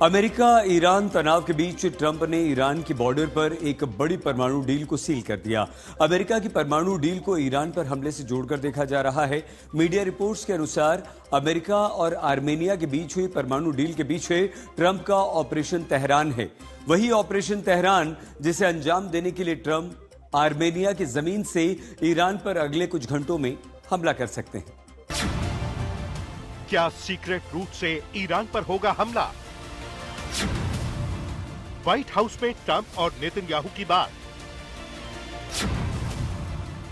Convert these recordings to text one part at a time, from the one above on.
America Iran तनाव के बीच Trump ने ईरान की बॉर्डर पर एक बड़ी परमाणु डील को सील कर दिया। अमेरिका की परमाणु डील को ईरान पर हमले से जोड़कर देखा जा रहा है। मीडिया रिपोर्ट्स के अनुसार अमेरिका और आर्मेनिया के बीच हुई परमाणु डील के पीछे ट्रंप का ऑपरेशन तेहरान है। वही ऑपरेशन तेहरान जिसे अंजाम देने के लिए ट्रंप आर्मेनिया की जमीन से ईरान पर अगले कुछ घंटों में हमला कर सकते हैं। क्या सीक्रेट रूट से ईरान पर होगा हमला? व्हाइट हाउस में ट्रंप और नेतन्याहू की बात।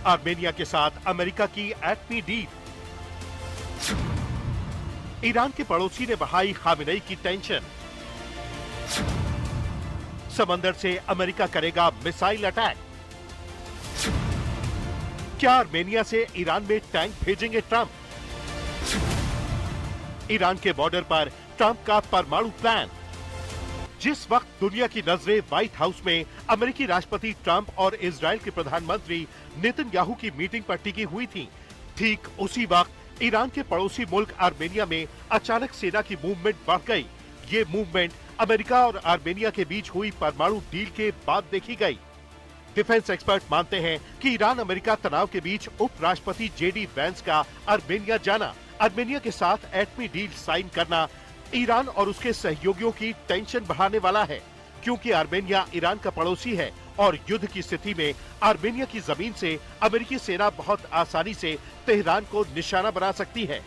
आर्मेनिया के साथ अमेरिका की एटमी डील। ईरान के पड़ोसी ने बढ़ाई खामेनेई की टेंशन। समंदर से अमेरिका करेगा मिसाइल अटैक। क्या आर्मेनिया से ईरान में टैंक भेजेंगे ट्रंप? ईरान के बॉर्डर पर ट्रंप का परमाणु प्लान। जिस वक्त दुनिया की नजरें व्हाइट हाउस में अमेरिकी राष्ट्रपति ट्रंप और इजराइल के प्रधानमंत्री नेतन्याहू की मीटिंग पर टिकी हुई थी, ठीक उसी वक्त ईरान के पड़ोसी मुल्क आर्मेनिया में अचानक सेना की मूवमेंट बढ़ गई। ये मूवमेंट अमेरिका और आर्मेनिया के बीच हुई परमाणु डील के बाद देखी गई। डिफेंस एक्सपर्ट मानते हैं कि ईरान अमेरिका तनाव के बीच उपराष्ट्रपति जेडी वेंस का आर्मेनिया जाना, आर्मेनिया के साथ एटमी डील साइन करना ईरान और उसके सहयोगियों की टेंशन बढ़ाने वाला है, क्योंकि आर्मेनिया ईरान का पड़ोसी है और युद्ध की स्थिति में आर्मेनिया की जमीन से अमेरिकी सेना बहुत आसानी से तेहरान को निशाना बना सकती है।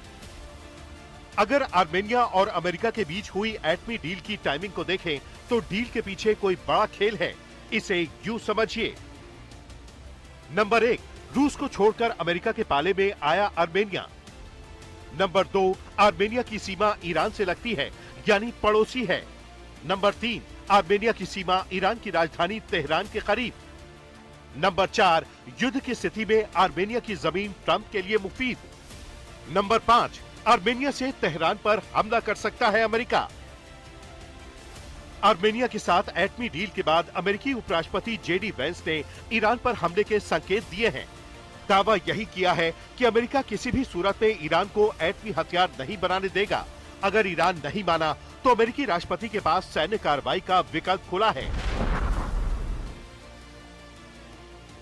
अगर आर्मेनिया और अमेरिका के बीच हुई एटमी डील की टाइमिंग को देखें तो डील के पीछे कोई बड़ा खेल है। इसे यूं समझिए। नंबर 1, रूस को छोड़कर अमेरिका के पाले में आया आर्मेनिया। नंबर 2, आर्मेनिया की सीमा ईरान से लगती है, यानी पड़ोसी है। नंबर 3, आर्मेनिया की सीमा ईरान की राजधानी तेहरान के करीब। नंबर 4, युद्ध की स्थिति में आर्मेनिया की जमीन ट्रंप के लिए मुफीद। नंबर 5, आर्मेनिया से तेहरान पर हमला कर सकता है अमेरिका। आर्मेनिया के साथ एटमी डील के बाद अमेरिकी उपराष्ट्रपति जेडी वेंस ने ईरान पर हमले के संकेत दिए हैं। दावा यही किया है कि अमेरिका किसी भी सूरत में ईरान को एटमी हथियार नहीं बनाने देगा। अगर ईरान नहीं माना तो अमेरिकी राष्ट्रपति के पास सैन्य कार्रवाई का विकल्प खुला है।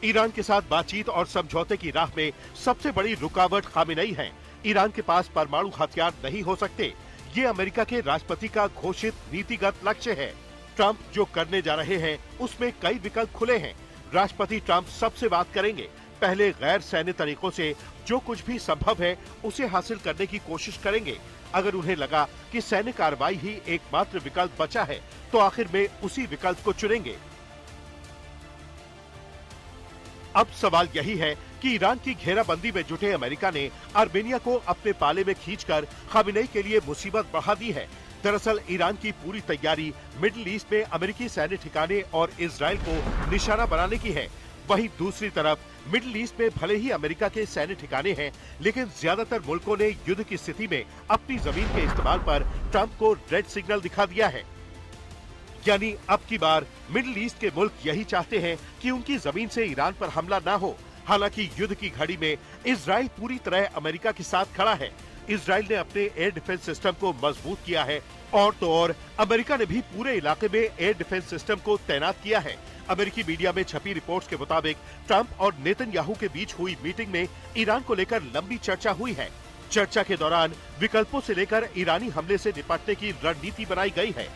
ईरान के साथ बातचीत और समझौते की राह में सबसे बड़ी रुकावट खामेनेई है। ईरान के पास परमाणु हथियार नहीं हो सकते। ये अमेरिका के राष्ट्रपति का घोषित नीतिगत लक्ष्य है। ट्रंप जो करने जा रहे हैं उसमें कई विकल्प खुले हैं। राष्ट्रपति ट्रंप सबसे बात करेंगे। पहले गैर सैन्य तरीकों से जो कुछ भी संभव है उसे हासिल करने की कोशिश करेंगे। अगर उन्हें लगा कि सैन्य कार्रवाई ही एकमात्र विकल्प बचा है तो आखिर में उसी विकल्प को चुनेंगे। अब सवाल यही है कि ईरान की घेराबंदी में जुटे अमेरिका ने आर्मेनिया को अपने पाले में खींचकर खामेनेई के लिए मुसीबत बढ़ा दी है। दरअसल ईरान की पूरी तैयारी मिडिल ईस्ट में अमेरिकी सैन्य ठिकाने और इजराइल को निशाना बनाने की है। वहीं दूसरी तरफ मिडिल ईस्ट में भले ही अमेरिका के सैन्य ठिकाने हैं, लेकिन ज्यादातर मुल्कों ने युद्ध की स्थिति में अपनी जमीन के इस्तेमाल पर ट्रंप को रेड सिग्नल दिखा दिया है। यानी अब की बार मिडिल ईस्ट के मुल्क यही चाहते हैं कि उनकी जमीन से ईरान पर हमला ना हो। हालांकि युद्ध की घड़ी में इजराइल पूरी तरह अमेरिका के साथ खड़ा है। इजराइल ने अपने एयर डिफेंस सिस्टम को मजबूत किया है और तो और अमेरिका ने भी पूरे इलाके में एयर डिफेंस सिस्टम को तैनात किया है। अमेरिकी मीडिया में छपी रिपोर्ट्स के मुताबिक ट्रंप और नेतन्याहू के बीच हुई मीटिंग में ईरान को लेकर लंबी चर्चा हुई है। चर्चा के दौरान विकल्पों से लेकर ईरानी हमले से निपटने की रणनीति बनाई गई है।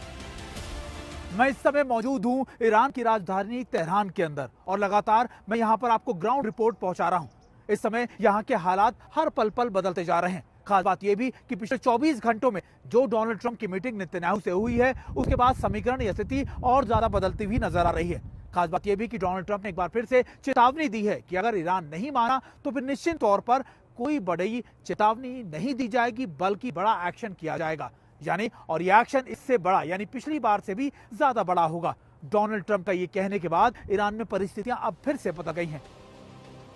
मैं इस समय मौजूद हूं ईरान की राजधानी तेहरान के अंदर और लगातार मैं यहां पर आपको ग्राउंड रिपोर्ट पहुंचा रहा हूं। इस समय यहां के हालात हर पल पल बदलते जा रहे हैं। खास बात यह भी कि पिछले 24 घंटों में जो डोनाल्ड ट्रंप की मीटिंग नेतन्याहू से हुई है उसके बाद समीकरण या स्थिति और ज्यादा बदलती हुई नजर आ रही है। खास बात यह भी कि डोनाल्ड ट्रंप ने एक बार फिर से चेतावनी दी है कि अगर ईरान नहीं माना तो फिर निश्चित तौर पर कोई बड़ी चेतावनी नहीं दी जाएगी, बल्कि बड़ा एक्शन किया जाएगा। यानी और ये एक्शन इससे बड़ा यानी पिछली बार से भी ज्यादा बड़ा होगा। डोनाल्ड ट्रंप का ये कहने के बाद ईरान में परिस्थितियां अब फिर से बदल गई हैं।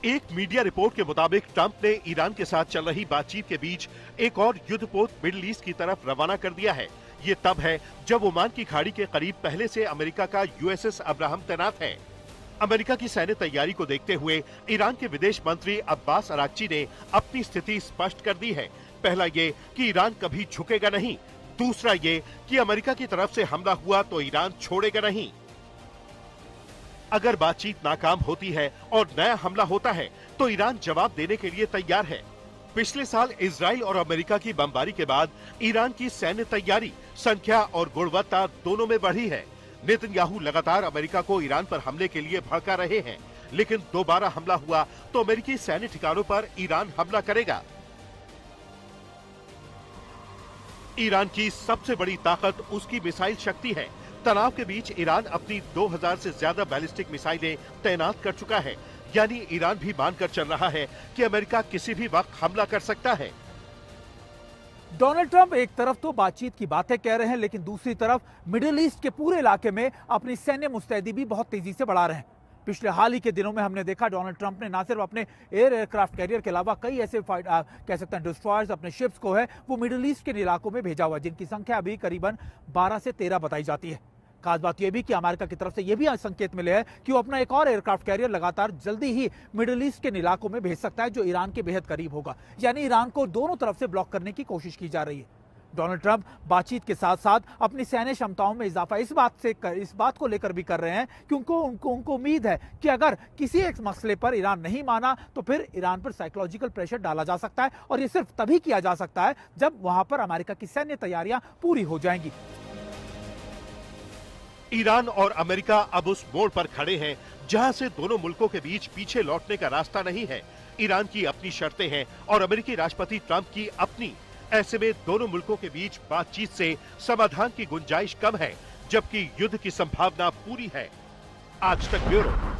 एक मीडिया रिपोर्ट के मुताबिक ट्रंप ने ईरान के साथ चल रही बातचीत के बीच एक और युद्धपोत मिडिल ईस्ट की तरफ रवाना कर दिया है। ये तब है जब ओमान की खाड़ी के करीब पहले से अमेरिका का यूएसएस अब्राहम तैनात है। अमेरिका की सैन्य तैयारी को देखते हुए ईरान के विदेश मंत्री अब्बास अराक्ची ने अपनी स्थिति स्पष्ट कर दी है। पहला ये कि ईरान कभी झुकेगा नहीं। दूसरा ये कि अमेरिका की तरफ से हमला हुआ तो ईरान छोड़ेगा नहीं। अगर बातचीत नाकाम होती है और नया हमला होता है तो ईरान जवाब देने के लिए तैयार है। पिछले साल इजराइल और अमेरिका की बमबारी के बाद ईरान की सैन्य तैयारी, संख्या और गुणवत्ता दोनों में बढ़ी है। नेतन्याहू लगातार अमेरिका को ईरान पर हमले के लिए भड़का रहे हैं, लेकिन दोबारा हमला हुआ तो अमेरिकी सैन्य ठिकानों पर ईरान हमला करेगा। ईरान की सबसे बड़ी ताकत उसकी मिसाइल शक्ति है। तनाव के बीच ईरान अपनी 2000 से ज्यादा बैलिस्टिक मिसाइलें तैनात कर चुका है, यानी ईरान भी मानकर चल रहा है कि अमेरिका किसी भी वक्त हमला कर सकता है। डोनाल्ड ट्रंप एक तरफ तो बातचीत की बातें कह रहे हैं, लेकिन दूसरी तरफ मिडिल ईस्ट के पूरे इलाके में अपनी सैन्य मुस्तैदी भी बहुत तेजी से बढ़ा रहे हैं। पिछले हाल ही के दिनों में हमने देखा डोनाल्ड ट्रंप ने न सिर्फ अपने एयरक्राफ्ट कैरियर के अलावा कई ऐसे कह सकते हैं डिस्ट्रॉयर्स, अपने शिप्स को है वो मिडिल ईस्ट के इलाकों में भेजा हुआ, जिनकी संख्या अभी करीबन 12 से 13 बताई जाती है। खास बात यह भी कि अमेरिका की तरफ से यह भी संकेत मिले हैं कि वो अपना एक और एयरक्राफ्ट कैरियर लगातार जल्दी ही मिडिल ईस्ट के इलाकों में भेज सकता है, जो ईरान के बेहद करीब होगा। यानी ईरान को दोनों तरफ से ब्लॉक करने की कोशिश की जा रही है। डोनाल्ड ट्रंप बातचीत के साथ साथ अपनी सैन्य क्षमताओं में इजाफा इस बात को लेकर भी कर रहे हैं कि उनको उम्मीद है कि अगर किसी एक मसले पर ईरान नहीं माना तो फिर ईरान पर साइकोलॉजिकल प्रेशर डाला जा सकता है, और ये सिर्फ तभी किया जा सकता है जब वहां पर अमेरिका की सैन्य तैयारियां पूरी हो जाएंगी। ईरान और अमेरिका अब उस मोड़ पर खड़े हैं जहां से दोनों मुल्कों के बीच पीछे लौटने का रास्ता नहीं है। ईरान की अपनी शर्तें हैं और अमेरिकी राष्ट्रपति ट्रंप की अपनी। ऐसे में दोनों मुल्कों के बीच बातचीत से समाधान की गुंजाइश कम है, जबकि युद्ध की संभावना पूरी है। आज तक ब्यूरो।